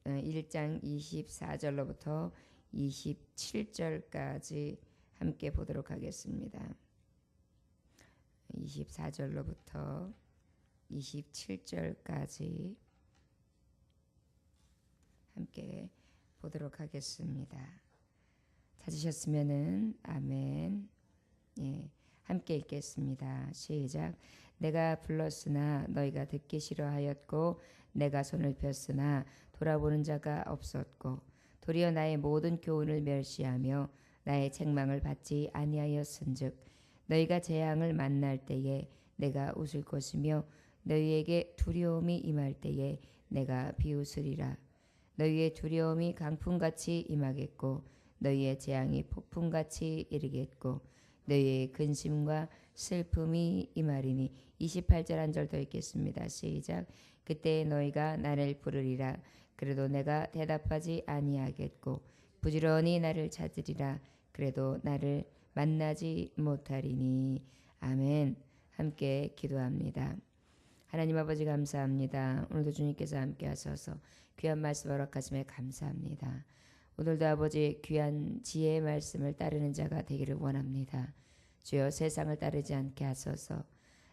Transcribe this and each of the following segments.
1장 24절로부터 27절까지 함께 보도록 하겠습니다. 24절로부터 27절까지 함께 보도록 하겠습니다. 찾으셨으면은 아멘. 예, 함께 읽겠습니다. 시작. 내가 불렀으나 너희가 듣기 싫어하였고 내가 손을 폈으나 돌아보는 자가 없었고 도리어 나의 모든 교훈을 멸시하며 나의 책망을 받지 아니하였은즉 너희가 재앙을 만날 때에 내가 웃을 것이며 너희에게 두려움이 임할 때에 내가 비웃으리라. 너희의 두려움이 강풍같이 임하겠고 너희의 재앙이 폭풍같이 이르겠고 너희의 근심과 슬픔이 임하리니 28절 한 절 더 읽겠습니다. 시작. 그때 너희가 나를 부르리라. 그래도 내가 대답하지 아니하겠고 부지런히 나를 찾으리라. 그래도 나를 만나지 못하리니. 아멘. 함께 기도합니다. 하나님 아버지 감사합니다. 오늘도 주님께서 함께 하셔서 귀한 말씀 허락하심에 감사합니다. 오늘도 아버지 귀한 지혜의 말씀을 따르는 자가 되기를 원합니다. 주여 세상을 따르지 않게 하소서.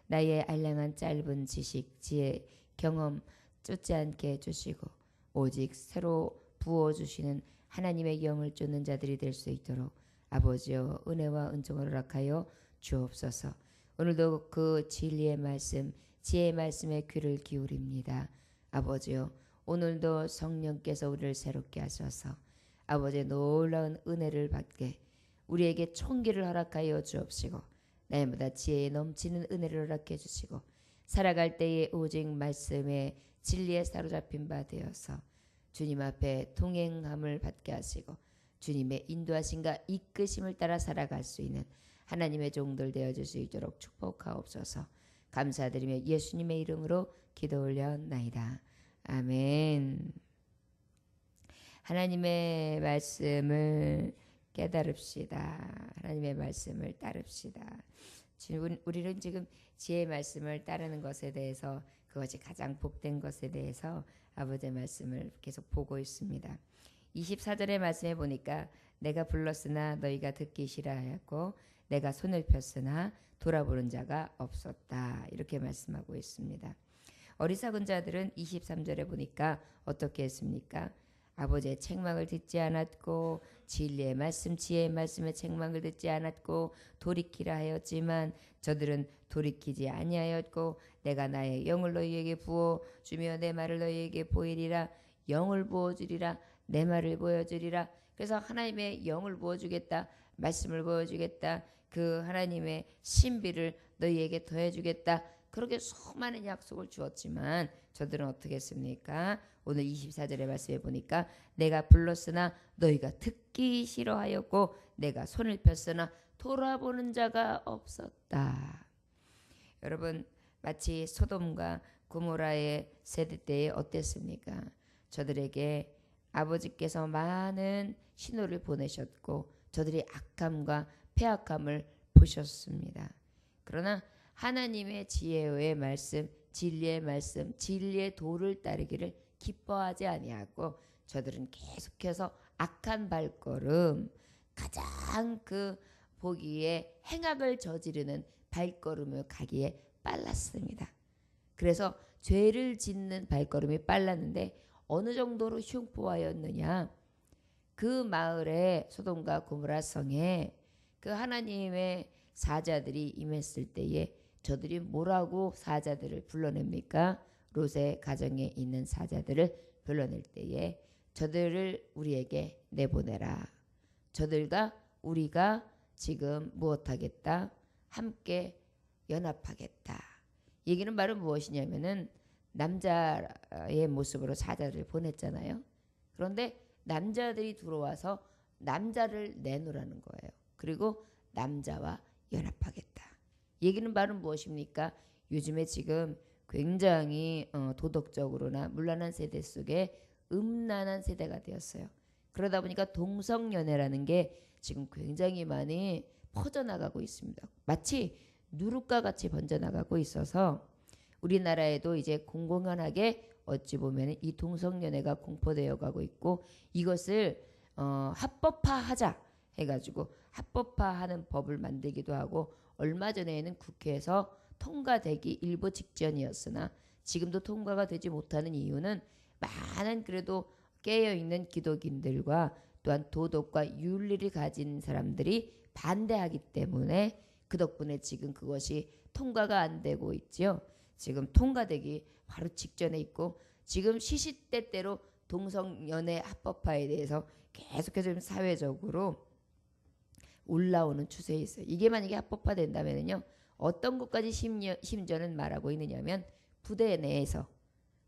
나의 알량한 짧은 지식, 지혜, 경험 쫓지 않게 해주시고 오직 새로 부어주시는 하나님의 영을 쫓는 자들이 될 수 있도록 아버지여 은혜와 은총을 허락하여 주옵소서. 오늘도 그 진리의 말씀, 지혜의 말씀에 귀를 기울입니다. 아버지여 오늘도 성령께서 우리를 새롭게 하셔서 아버지의 놀라운 은혜를 받게 우리에게 총기를 허락하여 주옵시고 날마다 지혜에 넘치는 은혜를 허락해 주시고 살아갈 때에 오직 말씀의 진리에 사로잡힌 바 되어서 주님 앞에 동행함을 받게 하시고 주님의 인도하심과 이끄심을 따라 살아갈 수 있는 하나님의 종들 되어줄 수 있도록 축복하옵소서. 감사드리며 예수님의 이름으로 기도 올려나이다. 아멘. 하나님의 말씀을 깨달읍시다. 하나님의 말씀을 따릅시다. 우리는 지금 지혜의 말씀을 따르는 것에 대해서 그것이 가장 복된 것에 대해서 아버지의 말씀을 계속 보고 있습니다. 24절의 말씀에 보니까 내가 불렀으나 너희가 듣기 싫어하였고 내가 손을 폈으나 돌아보는 자가 없었다. 이렇게 말씀하고 있습니다. 어리석은 자들은 23절에 보니까 어떻게 했습니까? 아버지의 책망을 듣지 않았고 진리의 말씀, 지혜의 말씀의 책망을 듣지 않았고 돌이키라 하였지만 저들은 돌이키지 아니하였고 내가 나의 영을 너희에게 부어 주며 내 말을 너희에게 보이리라. 영을 부어주리라. 내 말을 보여주리라. 그래서 하나님의 영을 부어주겠다. 말씀을 보여주겠다. 그 하나님의 신비를 너희에게 더해주겠다. 그렇게 수많은 약속을 주었지만 저들은 어떻게 했습니까? 오늘 24절의 말씀에 보니까 내가 불렀으나 너희가 듣기 싫어하였고 내가 손을 폈으나 돌아보는 자가 없었다. 여러분 마치 소돔과 고모라의 세대 때에 어땠습니까? 저들에게 아버지께서 많은 신호를 보내셨고 저들이 악함과 패악함을 보셨습니다. 그러나 하나님의 지혜의 말씀, 진리의 말씀, 진리의 도를 따르기를 기뻐하지 아니하고 저들은 계속해서 악한 발걸음, 가장 그 보기에 행악을 저지르는 발걸음을 가기에 빨랐습니다. 그래서 죄를 짓는 발걸음이 빨랐는데 어느 정도로 흉포하였느냐? 그 마을에 소돔과 고모라 성에 그 하나님의 사자들이 임했을 때에 저들이 뭐라고 사자들을 불러냅니까? 롯의 가정에 있는 사자들을 불러낼 때에 저들을 우리에게 내보내라. 저들과 우리가 지금 무엇하겠다? 함께 연합하겠다. 얘기는 바로 무엇이냐면은 남자의 모습으로 사자들을 보냈잖아요. 그런데 남자들이 들어와서 남자를 내놓으라는 거예요. 그리고 남자와 연합하겠다. 얘기는 바로 무엇입니까? 요즘에 지금 굉장히 도덕적으로나 문란한 세대 속에 음란한 세대가 되었어요. 그러다 보니까 동성연애라는 게 지금 굉장히 많이 퍼져나가고 있습니다. 마치 누룩과 같이 번져나가고 있어서 우리나라에도 이제 공공연하게 어찌 보면 이 동성연애가 공포되어 가고 있고 이것을 합법화하자 해가지고 합법화하는 법을 만들기도 하고 얼마 전에는 국회에서 통과되기 일보 직전이었으나 지금도 통과가 되지 못하는 이유는 많은 그래도 깨어있는 기독인들과 또한 도덕과 윤리를 가진 사람들이 반대하기 때문에 그 덕분에 지금 그것이 통과가 안 되고 있죠. 지금 통과되기 바로 직전에 있고 지금 시시때때로 동성연애 합법화에 대해서 계속해서 사회적으로 올라오는 추세에 있어요. 이게 만약에 합법화된다면요. 어떤 것까지 심지어는 말하고 있느냐면 부대 내에서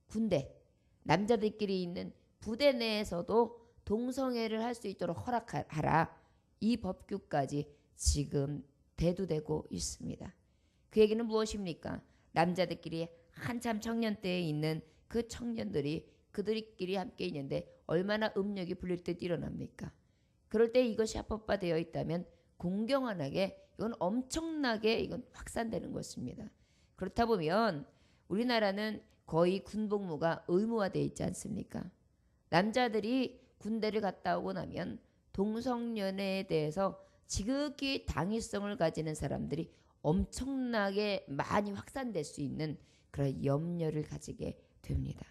군대 남자들끼리 있는 부대 내에서도 동성애를 할 수 있도록 허락하라. 이 법규까지 지금 대두되고 있습니다. 그 얘기는 무엇입니까? 남자들끼리 한참 청년 때에 있는 그 청년들이 그들끼리 함께 있는데 얼마나 음욕이 불릴 때 일어납니까? 그럴 때 이것이 합법화되어 있다면 공경연하게 이건 엄청나게 이건 확산되는 것입니다. 그렇다 보면 우리나라는 거의 군복무가 의무화되어 있지 않습니까? 남자들이 군대를 갔다 오고 나면 동성연애에 대해서 지극히 당위성을 가지는 사람들이 엄청나게 많이 확산될 수 있는 그런 염려를 가지게 됩니다.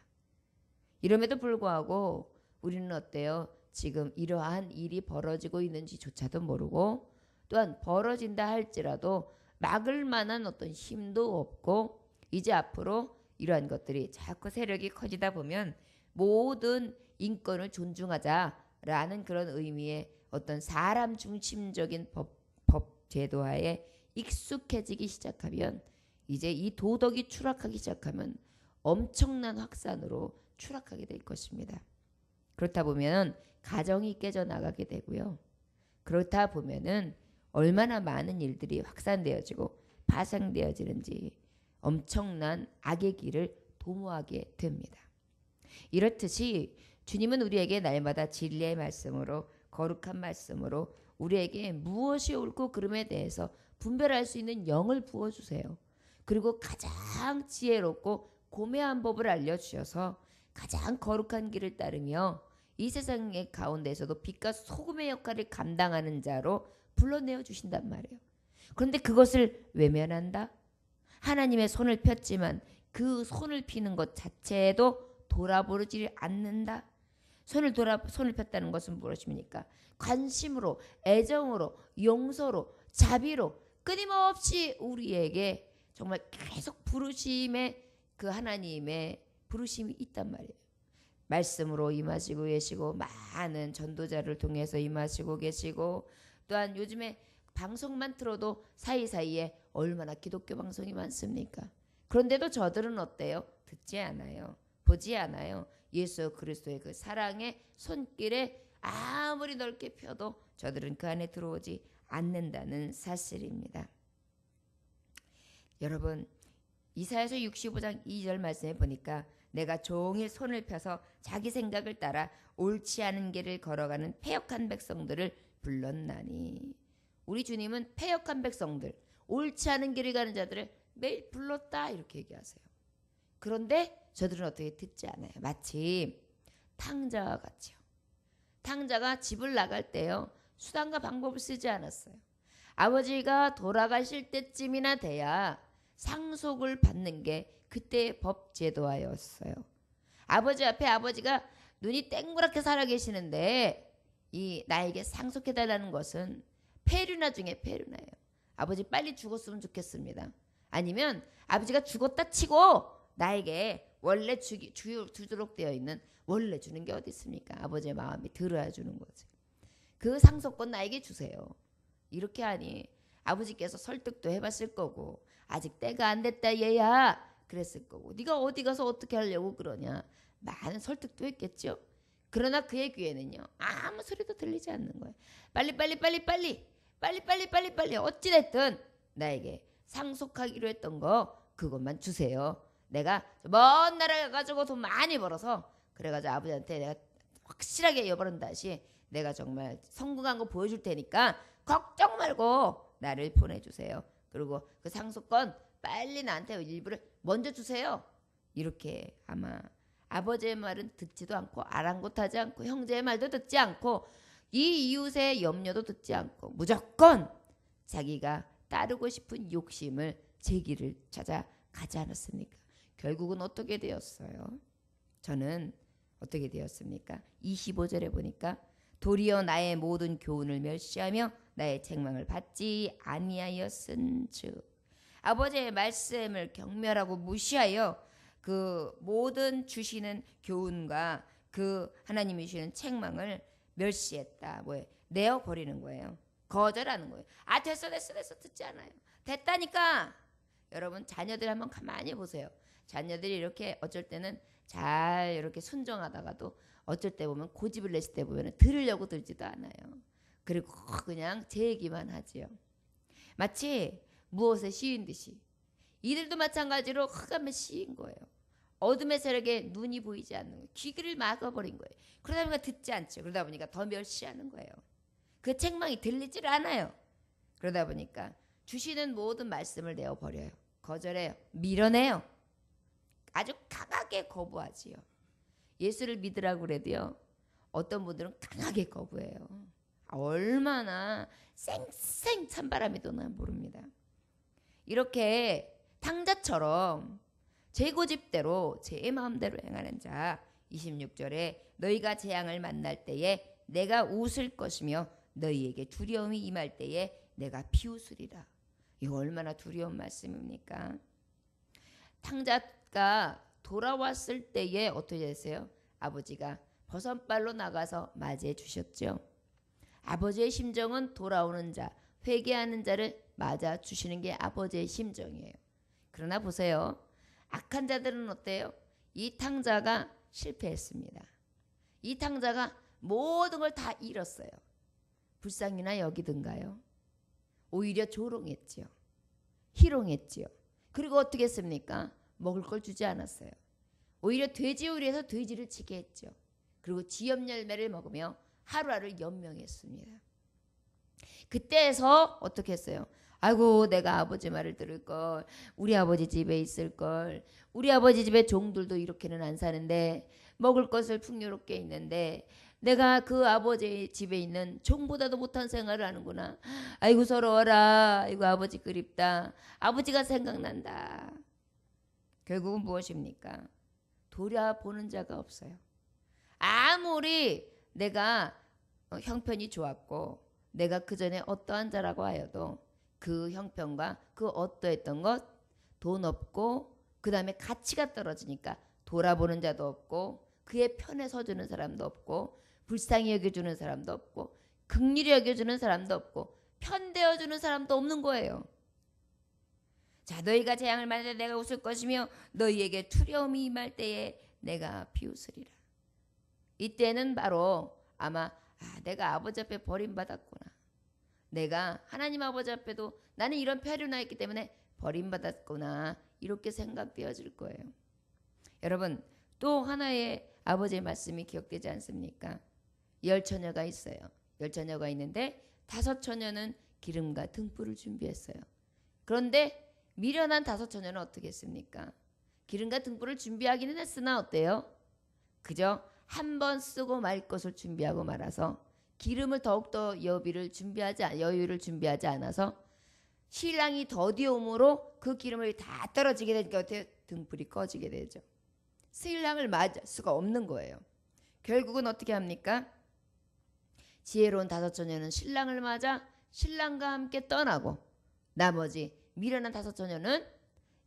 이럼에도 불구하고 우리는 어때요? 지금 이러한 일이 벌어지고 있는지조차도 모르고 또한 벌어진다 할지라도 막을 만한 어떤 힘도 없고 이제 앞으로 이러한 것들이 자꾸 세력이 커지다 보면 모든 인권을 존중하자라는 그런 의미의 어떤 사람 중심적인 법 제도하에 익숙해지기 시작하면 이제 이 도덕이 추락하기 시작하면 엄청난 확산으로 추락하게 될 것입니다. 그렇다 보면 가정이 깨져 나가게 되고요. 그렇다 보면은 얼마나 많은 일들이 확산되어지고 파생되어지는지 엄청난 악의 길을 도모하게 됩니다. 이렇듯이 주님은 우리에게 날마다 진리의 말씀으로 거룩한 말씀으로 우리에게 무엇이 옳고 그름에 대해서 분별할 수 있는 영을 부어주세요. 그리고 가장 지혜롭고 고매한 법을 알려주셔서 가장 거룩한 길을 따르며 이 세상의 가운데서도 빛과 소금의 역할을 감당하는 자로 불러내어 주신단 말이에요. 그런데 그것을 외면한다? 하나님의 손을 폈지만 그 손을 피는 것 자체도 돌아보지 않는다? 손을 폈다는 것은 무엇입니까? 관심으로, 애정으로, 용서로, 자비로 끊임없이 우리에게 정말 계속 부르심의 그 하나님의 부르심이 있단 말이에요. 말씀으로 임하시고 계시고 많은 전도자를 통해서 임하시고 계시고 또한 요즘에 방송만 틀어도 사이사이에 얼마나 기독교 방송이 많습니까? 그런데도 저들은 어때요? 듣지 않아요. 보지 않아요. 예수 그리스도의 그 사랑의 손길에 아무리 넓게 펴도 저들은 그 안에 들어오지 않는다는 사실입니다. 여러분 이사야서 65장 2절 말씀에 보니까 내가 종일 손을 펴서 자기 생각을 따라 옳지 않은 길을 걸어가는 패역한 백성들을 불렀나니. 우리 주님은 패역한 백성들, 옳지 않은 길을 가는 자들을 매일 불렀다 이렇게 얘기하세요. 그런데 저들은 어떻게 듣지 않아요. 마치 탕자와 같이요. 탕자가 집을 나갈 때요. 수단과 방법을 쓰지 않았어요. 아버지가 돌아가실 때쯤이나 돼야 상속을 받는 게 그때의 법 제도하였어요. 아버지 앞에 아버지가 눈이 땡그랗게 살아계시는데 이 나에게 상속해달라는 것은 페류나 중에 페류나예요. 아버지 빨리 죽었으면 좋겠습니다. 아니면 아버지가 죽었다 치고 나에게 원래 주도록 되어 있는 원래 주는 게 어디 있습니까? 아버지의 마음이 들어야 주는 거지. 그 상속권 나에게 주세요. 이렇게 하니 아버지께서 설득도 해봤을 거고 아직 때가 안 됐다 얘야 그랬을 거고 네가 어디 가서 어떻게 하려고 그러냐 많은 설득도 했겠죠. 그러나 그의 귀에는요 아무 소리도 들리지 않는 거예요. 빨리 어찌됐든 나에게 상속하기로 했던 거 그것만 주세요. 내가 먼 나라 가가지고 돈 많이 벌어서 그래가지고 아버지한테 내가 확실하게 여버린 다시 내가 정말 성공한 거 보여줄 테니까 걱정 말고 나를 보내주세요. 그리고 그 상속권 빨리 나한테 일부를 먼저 주세요. 이렇게 아마 아버지의 말은 듣지도 않고 아랑곳하지 않고 형제의 말도 듣지 않고 이 이웃의 염려도 듣지 않고 무조건 자기가 따르고 싶은 욕심을 제 길을 찾아 가지 않았습니까? 결국은 어떻게 되었어요? 저는 어떻게 되었습니까? 25절에 보니까 도리어 나의 모든 교훈을 멸시하며 나의 책망을 받지 아니하였은즉 아버지의 말씀을 경멸하고 무시하여 그 모든 주시는 교훈과 그 하나님이 주시는 책망을 멸시했다. 뭐예요? 내어버리는 거예요. 거절하는 거예요. 아 됐어 듣지 않아요. 됐다니까. 여러분 자녀들 한번 가만히 보세요. 자녀들이 이렇게 어쩔 때는 잘 이렇게 순종하다가도 어쩔 때 보면 고집을 냈을 때 보면 들으려고 들지도 않아요. 그리고 그냥 제 얘기만 하지요. 마치 무엇에 씌인 듯이 이들도 마찬가지로 흑암에 씌인 거예요. 어둠의 세력에 눈이 보이지 않는 거예요. 귀를 막아버린 거예요. 그러다 보니까 듣지 않죠. 그러다 보니까 더 멸시하는 거예요. 그 책망이 들리질 않아요. 그러다 보니까 주시는 모든 말씀을 내어버려요. 거절해요. 밀어내요. 아주 강하게 거부하지요. 예수를 믿으라고 그래도요. 어떤 분들은 강하게 거부해요. 얼마나 쌩쌩 찬바람이 도나 모릅니다. 이렇게 탕자처럼 제 고집대로 제 마음대로 행하는 자 26절에 너희가 재앙을 만날 때에 내가 웃을 것이며 너희에게 두려움이 임할 때에 내가 비웃으리라. 이거 얼마나 두려운 말씀입니까? 탕자가 돌아왔을 때에 어떻게 됐어요? 아버지가 버선발로 나가서 맞이해 주셨죠. 아버지의 심정은 돌아오는 자, 회개하는 자를 맞아 주시는 게 아버지의 심정이에요. 그러나 보세요. 악한 자들은 어때요? 이 탕자가 실패했습니다. 이 탕자가 모든 걸 다 잃었어요. 불쌍히나 여기든가요? 오히려 조롱했지요. 희롱했지요. 그리고 어떻게 했습니까? 먹을 걸 주지 않았어요. 오히려 돼지 요리해서 돼지를 치게 했죠. 그리고 지엽 열매를 먹으며 하루하루 연명했습니다. 그때에서 어떻게 했어요? 아이고 내가 아버지 말을 들을 걸, 우리 아버지 집에 있을 걸, 우리 아버지 집에 종들도 이렇게는 안 사는데 먹을 것을 풍요롭게 있는데 내가 그 아버지 집에 있는 종보다도 못한 생활을 하는구나. 아이고 서러워라. 아이고 아버지 그립다. 아버지가 생각난다. 결국은 무엇입니까? 돌아보는 자가 없어요. 아무리 내가 형편이 좋았고 내가 그 전에 어떠한 자라고 하여도 그 형편과 그 어떠했던 것, 돈 없고 그 다음에 가치가 떨어지니까 돌아보는 자도 없고 그의 편에 서주는 사람도 없고 불쌍히 여겨주는 사람도 없고 긍휼히 여겨주는 사람도 없고 편대어주는 사람도 없는 거예요. 자, 너희가 재앙을 만날 때 내가 웃을 것이며 너희에게 두려움이 임할 때에 내가 비웃으리라. 이때는 바로 아마 내가 아버지 앞에 버림받았구나. 내가 하나님 아버지 앞에도 나는 이런 폐륜나 있기 때문에 버림받았구나. 이렇게 생각되어질 거예요. 여러분 또 하나의 아버지의 말씀이 기억되지 않습니까? 10처녀가 있어요. 10처녀가 있는데 5처녀는 기름과 등불을 준비했어요. 그런데 미련한 5처녀는 어떻게 했습니까? 기름과 등불을 준비하기는 했으나 어때요? 그저 한 번 쓰고 말 것을 준비하고 말아서 기름을 더욱더 여유를 준비하지 않아서 신랑이 더디움으로 그 기름을 다 떨어지게 되니까 어때요? 등불이 꺼지게 되죠. 신랑을 맞을 수가 없는 거예요. 결국은 어떻게 합니까? 지혜로운 5처녀는 신랑을 맞아 신랑과 함께 떠나고 나머지 미련한 5처녀는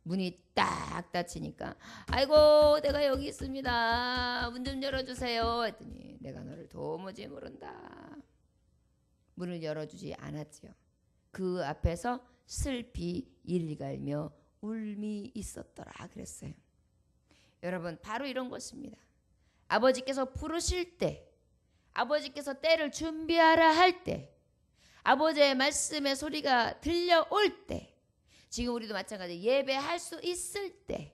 문이 딱 닫히니까 아이고 내가 여기 있습니다. 문 좀 열어주세요 했더니 내가 너를 도무지 모른다. 문을 열어주지 않았지요. 그 앞에서 슬피 일갈며 울미 있었더라 그랬어요. 여러분 바로 이런 것입니다. 아버지께서 부르실 때, 아버지께서 때를 준비하라 할 때, 아버지의 말씀의 소리가 들려올 때, 지금 우리도 마찬가지 예배할 수 있을 때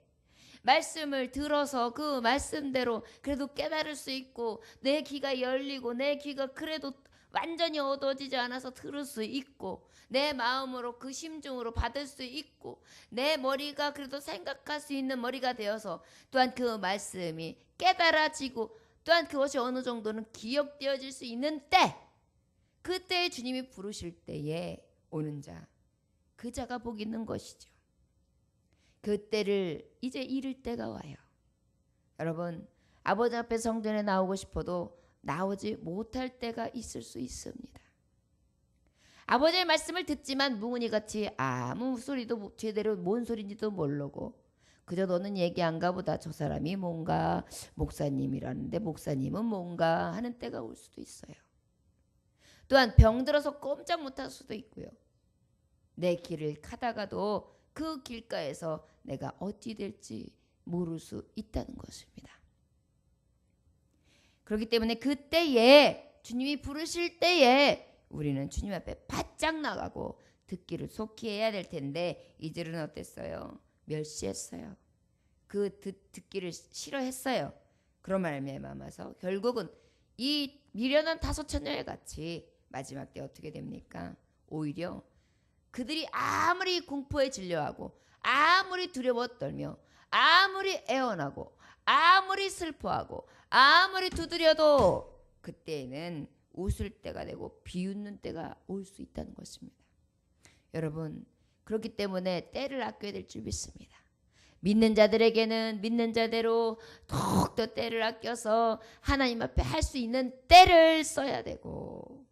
말씀을 들어서 그 말씀대로 그래도 깨달을 수 있고 내 귀가 열리고 내 귀가 그래도 완전히 어두워지지 않아서 들을 수 있고 내 마음으로 그 심중으로 받을 수 있고 내 머리가 그래도 생각할 수 있는 머리가 되어서 또한 그 말씀이 깨달아지고 또한 그것이 어느 정도는 기억되어질 수 있는 때, 그때에 주님이 부르실 때에 오는 자, 그 자가 복 있는 것이죠. 그때를 이제 이룰 때가 와요. 여러분, 아버지 앞에 성전에 나오고 싶어도 나오지 못할 때가 있을 수 있습니다. 아버지의 말씀을 듣지만 뭉은이같이 아무 소리도 제대로 뭔 소리인지도 모르고 그저 너는 얘기한가 보다, 저 사람이 뭔가 목사님이라는데 목사님은 뭔가 하는 때가 올 수도 있어요. 또한 병들어서 꼼짝 못할 수도 있고요. 내 길을 가다가도 그 길가에서 내가 어찌 될지 모를 수 있다는 것입니다. 그렇기 때문에 그때에 주님이 부르실 때에 우리는 주님 앞에 바짝 나가고 듣기를 속히 해야 될 텐데 이들은 어땠어요? 멸시했어요. 듣기를 싫어했어요. 그런 말미암아서 결국은 이 미련한 5처녀의 같이 마지막 때 어떻게 됩니까? 오히려 그들이 아무리 공포에 질려하고 아무리 두려워 떨며 아무리 애원하고 아무리 슬퍼하고 아무리 두드려도 그때에는 웃을 때가 되고 비웃는 때가 올 수 있다는 것입니다. 여러분, 그렇기 때문에 때를 아껴야 될 줄 믿습니다. 믿는 자들에게는 믿는 자대로 더욱더 때를 아껴서 하나님 앞에 할 수 있는 때를 써야 되고,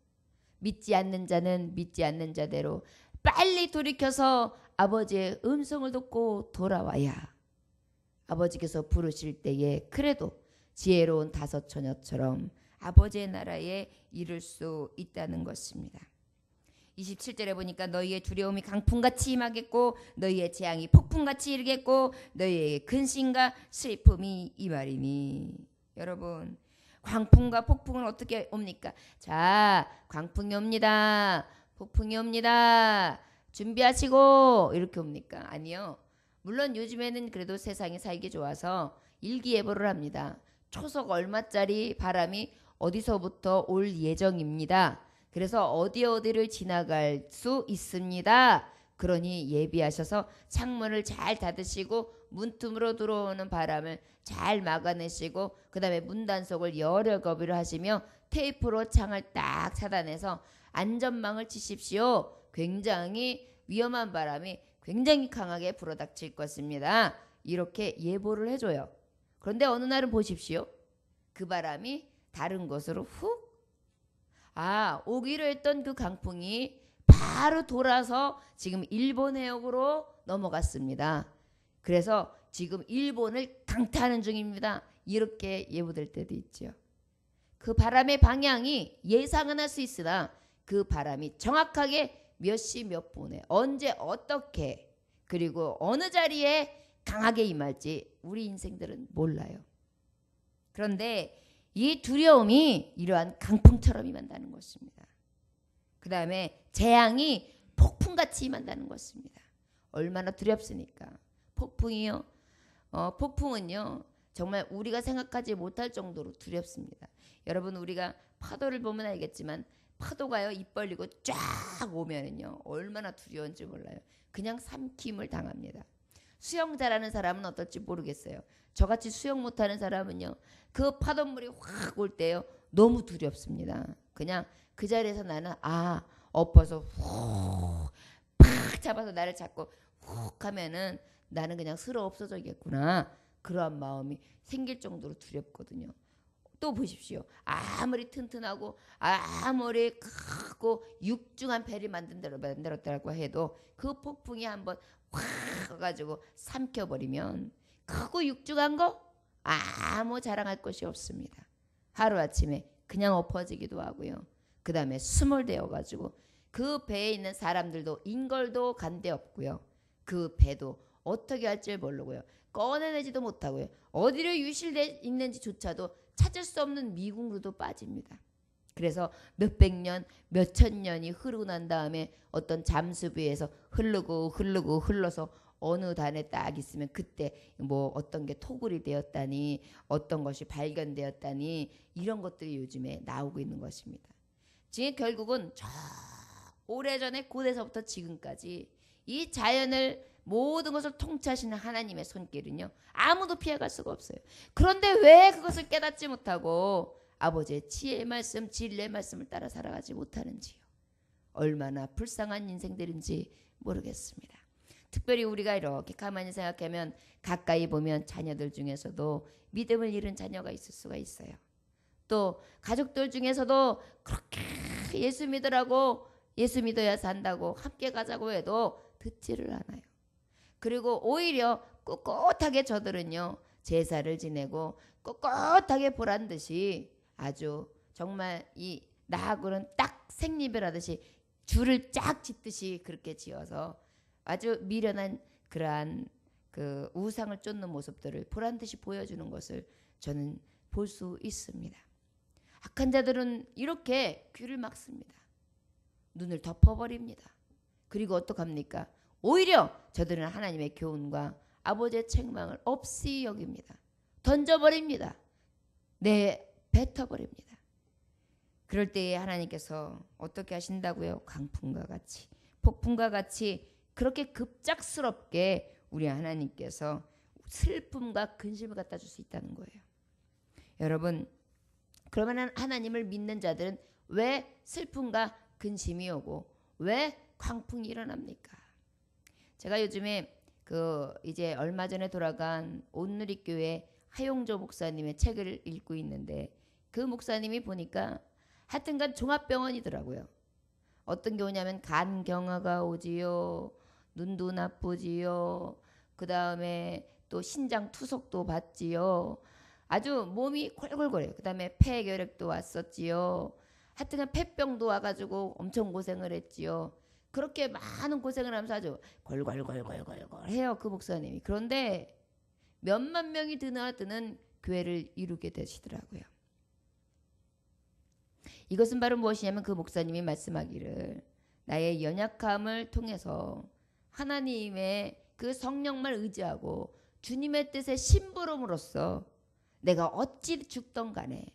믿지 않는 자는 믿지 않는 자대로 빨리 돌이켜서 아버지의 음성을 듣고 돌아와야 아버지께서 부르실 때에 그래도 지혜로운 5처녀처럼 아버지의 나라에 이를 수 있다는 것입니다. 27절에 보니까 너희의 두려움이 강풍같이 임하겠고 너희의 재앙이 폭풍같이 이르겠고 너희의 근심과 슬픔이 임하리니. 여러분, 광풍과 폭풍은 어떻게 옵니까? 자, 광풍이 옵니다. 폭풍이 옵니다. 준비하시고 이렇게 옵니까? 아니요. 물론 요즘에는 그래도 세상이 살기 좋아서 일기예보를 합니다. 초속 얼마짜리 바람이 어디서부터 올 예정입니다. 그래서 어디를 지나갈 수 있습니다. 그러니 예비하셔서 창문을 잘 닫으시고 문틈으로 들어오는 바람을 잘 막아내시고 그 다음에 문단속을 여러 거비를 하시며 테이프로 창을 딱 차단해서 안전망을 치십시오. 굉장히 위험한 바람이 굉장히 강하게 불어닥칠 것입니다. 이렇게 예보를 해줘요. 그런데 어느 날은 보십시오. 그 바람이 다른 곳으로 훅 오기로 했던 그 강풍이 바로 돌아서 지금 일본 해역으로 넘어갔습니다. 그래서 지금 일본을 강타하는 중입니다. 이렇게 예보될 때도 있죠. 그 바람의 방향이 예상은 할 수 있으나 그 바람이 정확하게 몇 시 몇 분에 언제 어떻게 그리고 어느 자리에 강하게 임할지 우리 인생들은 몰라요. 그런데 이 두려움이 이러한 강풍처럼 임한다는 것입니다. 그 다음에 재앙이 폭풍같이 임한다는 것입니다. 얼마나 두렵습니까? 폭풍이요. 폭풍은요 정말 우리가 생각하지 못할 정도로 두렵습니다. 여러분, 우리가 파도를 보면 알겠지만 파도가요 입 벌리고 쫙 오면은요 얼마나 두려운지 몰라요. 그냥 삼킴을 당합니다. 수영 잘하는 사람은 어떨지 모르겠어요. 저같이 수영 못하는 사람은요 그 파도물이 확 올 때요 너무 두렵습니다. 그냥 그 자리에서 나는 엎어서 훅 팍 잡아서 나를 잡고 훅 하면은 나는 그냥 슬어 없어져야겠구나, 그러한 마음이 생길 정도로 두렵거든요. 또 보십시오. 아무리 튼튼하고 아무리 크고 육중한 배를 만들었다고 해도 그 폭풍이 한번 확 가지고 삼켜버리면 크고 육중한 거 아무 자랑할 것이 없습니다. 하루아침에 그냥 엎어지기도 하고요. 그 다음에 스몰되어가지고 그 배에 있는 사람들도 인걸도 간데 없고요. 그 배도 어떻게 할지 모르고요. 꺼내내지도 못하고요. 어디로 유실돼 있는지조차도 찾을 수 없는 미궁으로도 빠집니다. 그래서 몇백 년, 몇천 년이 흐르고 난 다음에 어떤 잠수부에서 흘러서 어느 단에 딱 있으면 그때 뭐 어떤 게 토굴이 되었다니 어떤 것이 발견되었다니 이런 것들이 요즘에 나오고 있는 것입니다. 지금 결국은 저 오래전에 고대서부터 지금까지 이 자연을 모든 것을 통치하시는 하나님의 손길은요, 아무도 피해갈 수가 없어요. 그런데 왜 그것을 깨닫지 못하고 아버지의 지혜의 말씀, 진리의 말씀을 따라 살아가지 못하는지요. 얼마나 불쌍한 인생들인지 모르겠습니다. 특별히 우리가 이렇게 가만히 생각하면 가까이 보면 자녀들 중에서도 믿음을 잃은 자녀가 있을 수가 있어요. 또 가족들 중에서도 그렇게 예수 믿으라고, 예수 믿어야 산다고 함께 가자고 해도 듣지를 않아요. 그리고 오히려 꿋꿋하게 저들은요, 제사를 지내고 꿋꿋하게 보란 듯이 아주 정말 이 나하고는 딱 생리별하듯이 줄을 쫙 짓듯이 그렇게 지어서 아주 미련한 그러한 그 우상을 쫓는 모습들을 보란 듯이 보여주는 것을 저는 볼 수 있습니다. 악한 자들은 이렇게 귀를 막습니다. 눈을 덮어버립니다. 그리고 어떡합니까? 오히려 저들은 하나님의 교훈과 아버지의 책망을 없이 여깁니다. 던져버립니다. 뱉어버립니다. 그럴 때에 하나님께서 어떻게 하신다고요? 강풍과 같이, 폭풍과 같이 그렇게 급작스럽게 우리 하나님께서 슬픔과 근심을 갖다 줄 수 있다는 거예요. 여러분, 그러면 하나님을 믿는 자들은 왜 슬픔과 근심이 오고 왜 광풍이 일어납니까? 제가 요즘에 이제 얼마 전에 돌아간 온누리교회 하용조 목사님의 책을 읽고 있는데, 그 목사님이 보니까 하여튼간 종합병원이더라고요. 어떤 게 오냐면 간경화가 오지요, 눈도 나쁘지요, 그 다음에 또 신장 투석도 받지요, 아주 몸이 골골골해요. 그 다음에 폐결핵도 왔었지요. 하여튼간 폐병도 와가지고 엄청 고생을 했지요. 그렇게 많은 고생을 하면서 아주 골골골골골골 해요, 그 목사님이. 그런데 몇만 명이 드나드는 교회를 이루게 되시더라고요. 이것은 바로 무엇이냐면 그 목사님이 말씀하기를 나의 연약함을 통해서 하나님의 그 성령만 의지하고 주님의 뜻에 심부름으로써 내가 어찌 죽던 간에,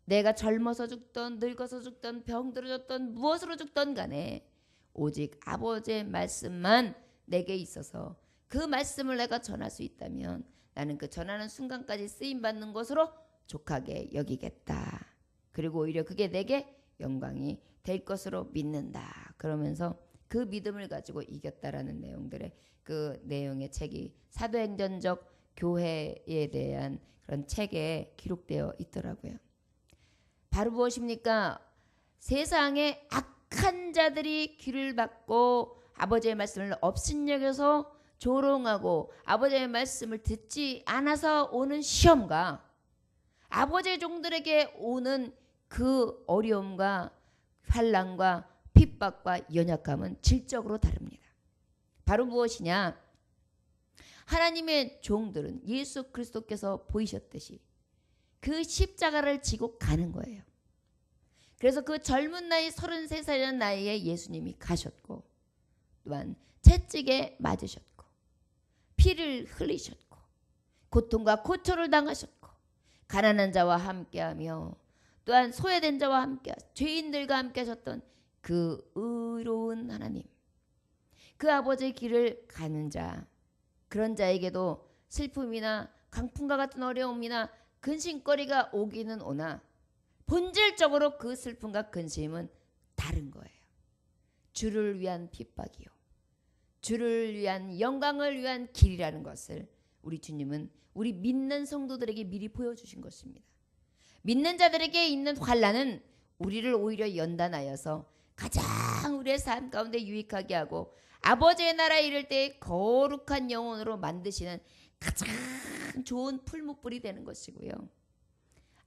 내가 젊어서 죽던 늙어서 죽던 병들어 죽던 무엇으로 죽던 간에 오직 아버지의 말씀만 내게 있어서 그 말씀을 내가 전할 수 있다면 나는 그 전하는 순간까지 쓰임받는 것으로 족하게 여기겠다. 그리고 오히려 그게 내게 영광이 될 것으로 믿는다. 그러면서 그 믿음을 가지고 이겼다라는 내용들의 그 내용의 책이 사도행전적 교회에 대한 그런 책에 기록되어 있더라고요. 바로 무엇입니까? 세상에 악한 자들이 귀를 받고 아버지의 말씀을 업신여겨서 조롱하고 아버지의 말씀을 듣지 않아서 오는 시험과 아버지의 종들에게 오는 그 어려움과 환난과 핍박과 연약함은 질적으로 다릅니다. 바로 무엇이냐? 하나님의 종들은 예수 그리스도께서 보이셨듯이 그 십자가를 지고 가는 거예요. 그래서 그 젊은 나이 33살이라는 나이에 예수님이 가셨고, 또한 채찍에 맞으셨고 피를 흘리셨고 고통과 고초를 당하셨고 가난한 자와 함께하며 또한 소외된 자와 함께 죄인들과 함께 하셨던 그 의로운 하나님, 그 아버지의 길을 가는 자, 그런 자에게도 슬픔이나 강풍과 같은 어려움이나 근심거리가 오기는 오나 본질적으로 그 슬픔과 근심은 다른 거예요. 주를 위한 핍박이요, 주를 위한 영광을 위한 길이라는 것을 우리 주님은 우리 믿는 성도들에게 미리 보여주신 것입니다. 믿는 자들에게 있는 환난은 우리를 오히려 연단하여서 가장 우리의 삶 가운데 유익하게 하고 아버지의 나라에 이를 때 거룩한 영혼으로 만드시는 가장 좋은 풀무불이 되는 것이고요.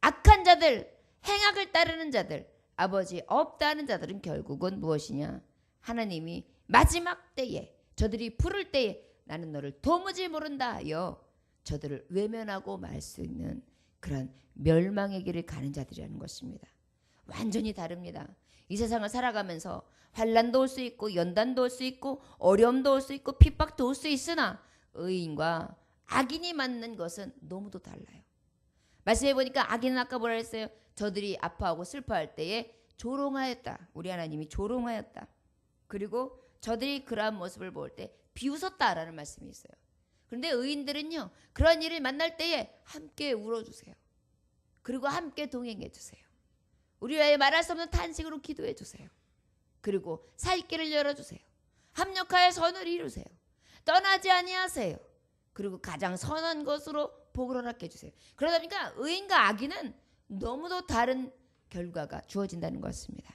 악한 자들, 행악을 따르는 자들, 아버지 없다 하는 자들은 결국은 무엇이냐? 하나님이 마지막 때에 저들이 부를 때에 나는 너를 도무지 모른다 하여 저들을 외면하고 말 수 있는 그런 멸망의 길을 가는 자들이라는 것입니다. 완전히 다릅니다. 이 세상을 살아가면서 환난도 올 수 있고 연단도 올 수 있고 어려움도 올 수 있고 핍박도 올 수 있으나 의인과 악인이 맞는 것은 너무도 달라요. 말씀해 보니까 악인은 아까 뭐라 했어요? 저들이 아파하고 슬퍼할 때에 조롱하였다. 우리 하나님이 조롱하였다. 그리고 저들이 그러한 모습을 볼 때 비웃었다라는 말씀이 있어요. 그런데 의인들은요, 그런 일을 만날 때에 함께 울어주세요. 그리고 함께 동행해 주세요. 우리와의 말할 수 없는 탄식으로 기도해 주세요. 그리고 살 길을 열어주세요. 합력하여 선을 이루세요. 떠나지 아니하세요. 그리고 가장 선한 것으로 복을 허락해 주세요. 그러다 보니까 의인과 악인은 너무도 다른 결과가 주어진다는 것입니다.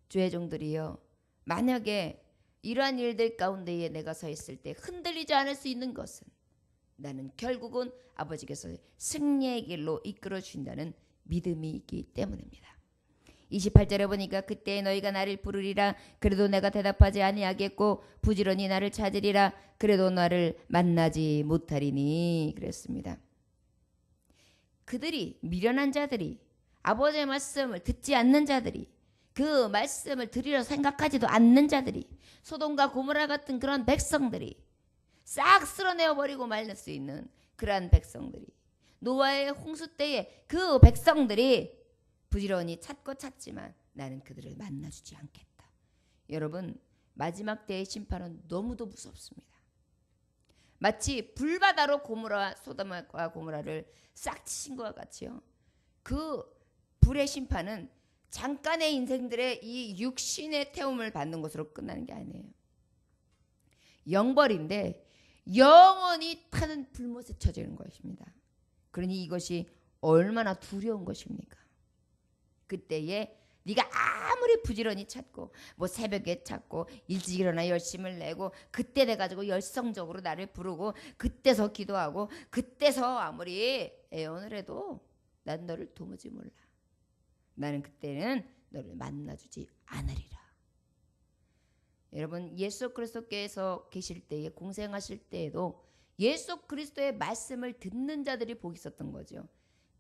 주의 종들이요, 만약에 이러한 일들 가운데에 내가 서 있을 때 흔들리지 않을 수 있는 것은 나는 결국은 아버지께서 승리의 길로 이끌어 주신다는 믿음이 있기 때문입니다. 28절에 보니까 그때 너희가 나를 부르리라 그래도 내가 대답하지 아니하겠고 부지런히 나를 찾으리라 그래도 나를 만나지 못하리니 그랬습니다. 그들이 미련한 자들이 아버지의 말씀을 듣지 않는 자들이 그 말씀을 들으려 생각하지도 않는 자들이 소돔과 고모라 같은 그런 백성들이 싹 쓸어내어 버리고 말릴 수 있는 그러한 백성들이 노아의 홍수 때에 그 백성들이 부지런히 찾고 찾지만 나는 그들을 만나주지 않겠다. 여러분, 마지막 때의 심판은 너무도 무섭습니다. 마치 불바다로 고모라와 소돔과 고모라를 싹 치신 것과 같이요. 그 불의 심판은 잠깐의 인생들의 이 육신의 태움을 받는 것으로 끝나는 게 아니에요. 영벌인데 영원히 타는 불못에 처지는 것입니다. 그러니 이것이 얼마나 두려운 것입니까? 그때에 네가 아무리 부지런히 찾고 뭐 새벽에 찾고 일찍 일어나 열심을 내고 그때 돼가지고 열성적으로 나를 부르고 그때서 기도하고 그때서 아무리 애원을 해도 난 너를 도무지 몰라. 나는 그때는 너를 만나주지 않으리라. 여러분, 예수 그리스도께서 계실 때에 공생하실 때에도 예수 그리스도의 말씀을 듣는 자들이 복이 있었던 거죠.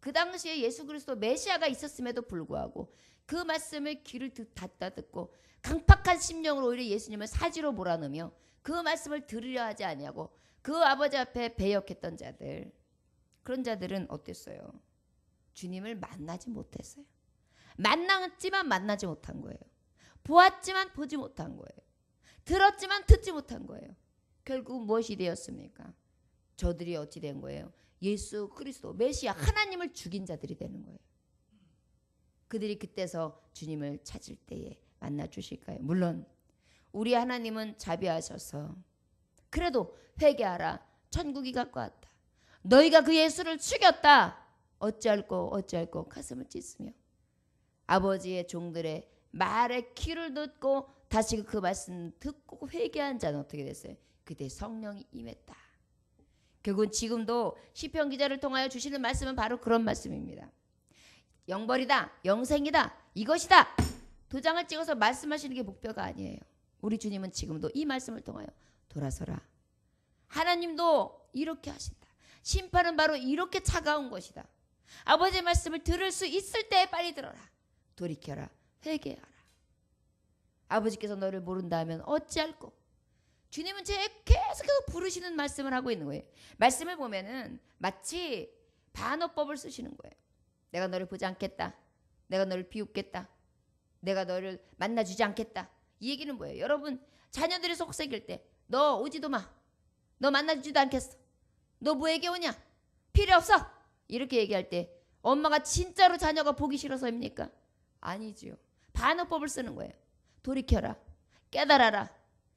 그 당시에 예수 그리스도 메시아가 있었음에도 불구하고 그 말씀을 귀를 닫다 듣고 강팍한 심령으로 오히려 예수님을 사지로 몰아넣으며 그 말씀을 들으려 하지 아니하고 그 아버지 앞에 배역했던 자들, 그런 자들은 어땠어요? 주님을 만나지 못했어요. 만났지만 만나지 못한 거예요. 보았지만 보지 못한 거예요. 들었지만 듣지 못한 거예요. 결국 무엇이 되었습니까? 저들이 어찌 된 거예요? 예수 그리스도 메시아 하나님을 죽인 자들이 되는 거예요. 그들이 그때서 주님을 찾을 때에 만나 주실까요? 물론 우리 하나님은 자비하셔서 그래도 회개하라, 천국이 가까웠다, 너희가 그 예수를 죽였다, 어찌할꼬 가슴을 찢으며 아버지의 종들의 말에 귀를 듣고 다시 그 말씀 듣고 회개한 자는 어떻게 됐어요? 그때 성령이 임했다. 결국은 지금도 시편 기자를 통하여 주시는 말씀은 바로 그런 말씀입니다. 영벌이다, 영생이다, 이것이다 도장을 찍어서 말씀하시는 게 목표가 아니에요. 우리 주님은 지금도 이 말씀을 통하여 돌아서라. 하나님도 이렇게 하신다. 심판은 바로 이렇게 차가운 것이다. 아버지의 말씀을 들을 수 있을 때 빨리 들어라. 돌이켜라. 회개하라. 아버지께서 너를 모른다 하면 어찌할꼬. 주님은 계속해서 부르시는 말씀을 하고 있는 거예요. 말씀을 보면은 마치 반어법을 쓰시는 거예요. 내가 너를 보지 않겠다. 내가 너를 비웃겠다. 내가 너를 만나주지 않겠다. 이 얘기는 뭐예요? 여러분, 자녀들이 속삭일 때 너 오지도 마. 너 만나주지도 않겠어. 너 뭐에게 오냐? 필요 없어. 이렇게 얘기할 때 엄마가 진짜로 자녀가 보기 싫어서입니까? 아니지요. 반어법을 쓰는 거예요. 돌이켜라. 깨달아라.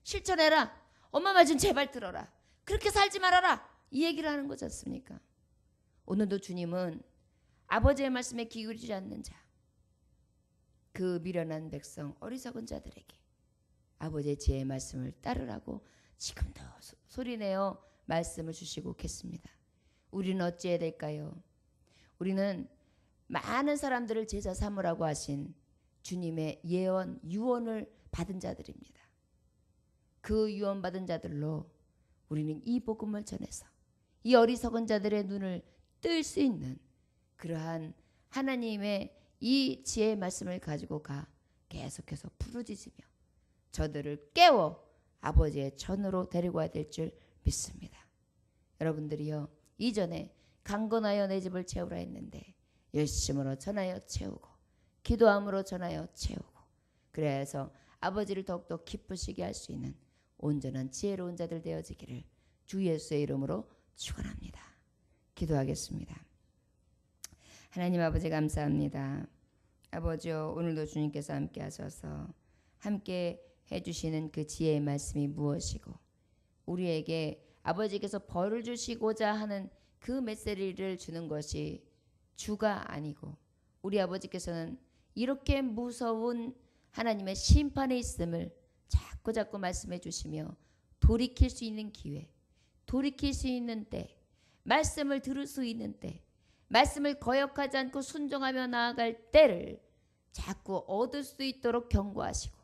실천해라. 엄마 말 좀 제발 들어라. 그렇게 살지 말아라. 이 얘기를 하는 거지 않습니까? 오늘도 주님은 아버지의 말씀에 기울이지 않는 자, 그 미련한 백성, 어리석은 자들에게 아버지의 지혜의 말씀을 따르라고 지금도 소리내어 말씀을 주시고 계십니다. 우리는 어찌해야 될까요? 우리는 많은 사람들을 제자 삼으라고 하신 주님의 예언, 유언을 받은 자들입니다. 그 유언 받은 자들로 우리는 이 복음을 전해서 이 어리석은 자들의 눈을 뜰 수 있는 그러한 하나님의 이 지혜의 말씀을 가지고 계속해서 부르짖으며 저들을 깨워 아버지의 전으로 데리고 와야 될 줄 믿습니다. 여러분들이요, 이전에 강건하여 내 집을 채우라 했는데 열심으로 전하여 채우고 기도함으로 전하여 채우고, 그래서 아버지를 더욱더 기쁘시게 할 수 있는 온전한 지혜로운 자들 되어지기를 주 예수의 이름으로 축원합니다. 기도하겠습니다. 하나님 아버지 감사합니다. 아버지요, 오늘도 주님께서 함께 하셔서 함께 해주시는 그 지혜의 말씀이 무엇이고 우리에게 아버지께서 벌을 주시고자 하는 그 메시지를 주는 것이 주가 아니고 우리 아버지께서는 이렇게 무서운 하나님의 심판에 있음을 자꾸 말씀해 주시며 돌이킬 수 있는 기회, 돌이킬 수 있는 때, 말씀을 들을 수 있는 때, 말씀을 거역하지 않고 순종하며 나아갈 때를 자꾸 얻을 수 있도록 경고하시고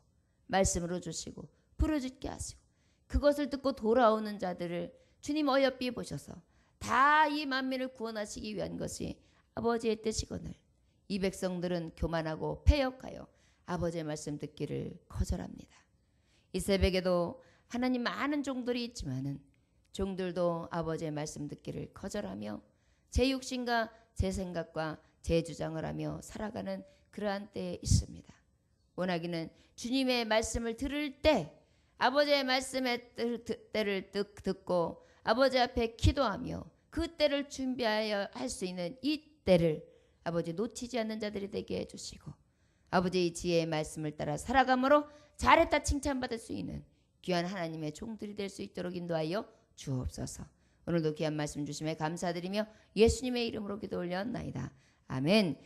말씀으로 주시고 부르짖게 하시고 그것을 듣고 돌아오는 자들을 주님 어여삐 보셔서 다 이 만민을 구원하시기 위한 것이 아버지의 뜻이거늘 이 백성들은 교만하고 패역하여 아버지의 말씀 듣기를 거절합니다. 이 새벽에도 하나님 많은 종들이 있지만은 종들도 아버지의 말씀 듣기를 거절하며 제 육신과 제 생각과 제 주장을 하며 살아가는 그러한 때에 있습니다. 원하기는 주님의 말씀을 들을 때 아버지의 말씀의 때를 듣고 아버지 앞에 기도하며 그 때를 준비하여 할 수 있는 이 때를 아버지 놓치지 않는 자들이 되게 해주시고 아버지의 지혜의 말씀을 따라 살아감으로 잘했다 칭찬받을 수 있는 귀한 하나님의 종들이 될 수 있도록 인도하여 주옵소서. 오늘도 귀한 말씀 주심에 감사드리며 예수님의 이름으로 기도 올렸나이다. 아멘.